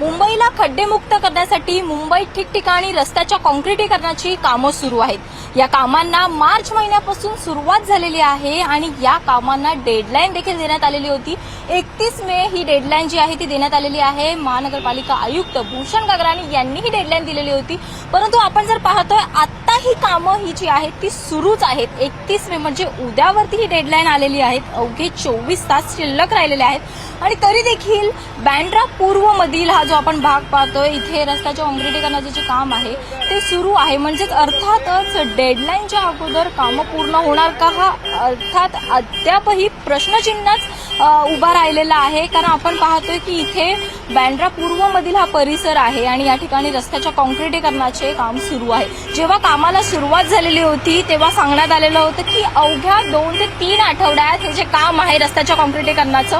मुंबईला खड्डेमुक्त करण्यासाठी मुंबईत ठिकठिकाणी रस्त्याच्या काँक्रिटीकरणाची कामं सुरू आहेत। या कामांना मार्च महिन्यापासून सुरुवात झालेली आहे आणि या कामांना डेडलाईन देखील देण्यात आलेली होती। 31 मे ही डेडलाईन जी आहे ती देण्यात आलेली आहे। महानगरपालिका आयुक्त भूषण गगराणी यांनी ही डेडलाईन दिलेली होती, परंतु आपण जर पाहतोय आता ही कामं ही जी आहेत ती सुरूच आहेत। 31 मे म्हणजे उद्यावरती ही डेडलाईन आलेली आहे। अवघे 24 तास शिल्लक राहिलेले आहेत आणि तरी देखील बँड्रा पूर्व मधील हा जो आपण भाग पाहतोय इथे रस्त्याच्या काँक्रिटीकरणाचे जे काम आहे ते सुरू आहे। म्हणजेच अर्थातच डेडलाईनच्या अगोदर कामं पूर्ण होणार का, हा अर्थात अद्यापही प्रश्नचिन्हच उभा राहिलेला आहे। कारण आपण पाहतोय की इथे बँड्रा पूर्व मधील हा परिसर आहे आणि या ठिकाणी रस्त्याच्या काँक्रिटीकरणाचे काम सुरू आहे। जेव्हा कामाला सुरुवात झालेली होती तेव्हा सांगण्यात आलेलं होतं की अवघ्या 2 ते 3 आठवड्यात हे जे काम आहे रस्त्याच्या काँक्रिटीकरणाचं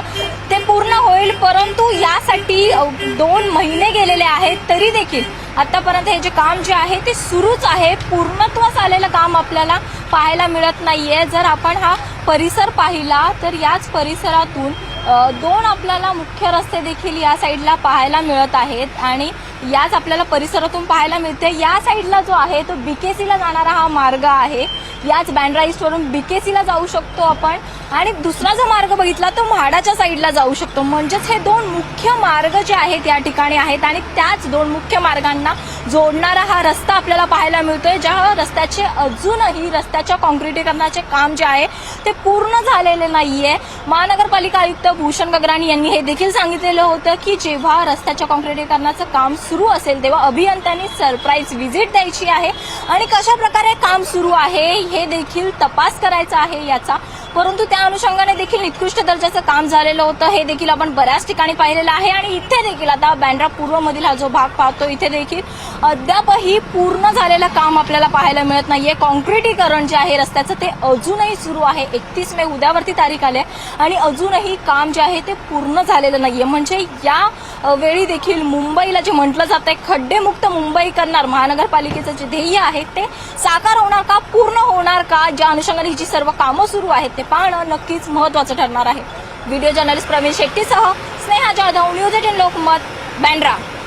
ते पूर्ण होईल, परंतु यासाठी 2 महिने गेलेले आहेत। तरी देखील आतापर्यंत हे जे काम जे आहे ते सुरूच आहे, पूर्णत्वास आलेलं काम आपल्याला पाहायला मिळत नाहीये। जर आपण हा परिसर पाहिला तर याच परिसरातून 2 आपल्याला मुख्य रस्ते देखील या साईडला पाहायला मिळत आहेत आणि याच आपल्याला परिसरातून पाहायला मिळते। या साईडला जो आहे तो बीकेसीला जाणारा हा मार्ग आहे। याच बँड्रा ईस्ट वरून बीकेसीला जाऊ शकतो आपण आणि दुसरा जो मार्ग बघितला तो म्हाडाच्या साईडला जाऊ शकतो। म्हणजेच हे 2 मुख्य मार्ग जे आहेत या ठिकाणी आहेत आणि त्याच 2 मुख्य मार्गांना जोडणारा हा रस्ता आपल्याला पाहायला मिळतोय। ज्या रस्त्याचे अजूनही रस्त्याच्या काँक्रिटीकरणाचे काम जे आहे ते पूर्ण झालेले नाहीये। महानगरपालिका आयुक्त भूषण गगराणी यांनी हे देखील सांगितलेलं होतं की जेव्हा रस्त्याच्या काँक्रिटीकरणाचं काम सुरू असेल तेव्हा अभियंत्यांनी सरप्राईज व्हिजिट द्यायची आहे आणि कशा प्रकारे काम सुरू आहे हे देखील तपास करायचा आहे याचा। परंतु त्या अनुषंगाने देखील निकृष्ट दर्जाचं काम झालेलं होतं, हे देखील आपण बऱ्याच ठिकाणी पाहिलेलं आहे आणि इथे देखील आता बँड्रा पूर्व मधील हा जो भाग पाहतो इथे देखील अद्यापही पूर्ण झालेलं काम आपल्याला पाहायला मिळत नाहीये। काँक्रिटीकरण जे आहे रस्त्याचं ते अजूनही सुरू आहे। 31 मे उद्यावरती तारीख आली आणि अजूनही काम जे आहे ते पूर्ण झालेलं नाहीये। म्हणजे या वेळी देखील मुंबईला जे म्हटलं जातंय खड्डेमुक्त मुंबई करणार महानगरपालिकेचं जे ध्येय आहे ते साकार होणार का, पूर्ण होणार का, ज्या अनुषंगाने ही जी सर्व कामं सुरू आहेत ते पाहणं नक्कीच महत्त्वाचं ठरणार आहे। व्हिडिओ जर्नलिस्ट प्रवीण शेट्टीसह स्नेहा जाधव, न्यूज 18 लोकमत, बँड्रा।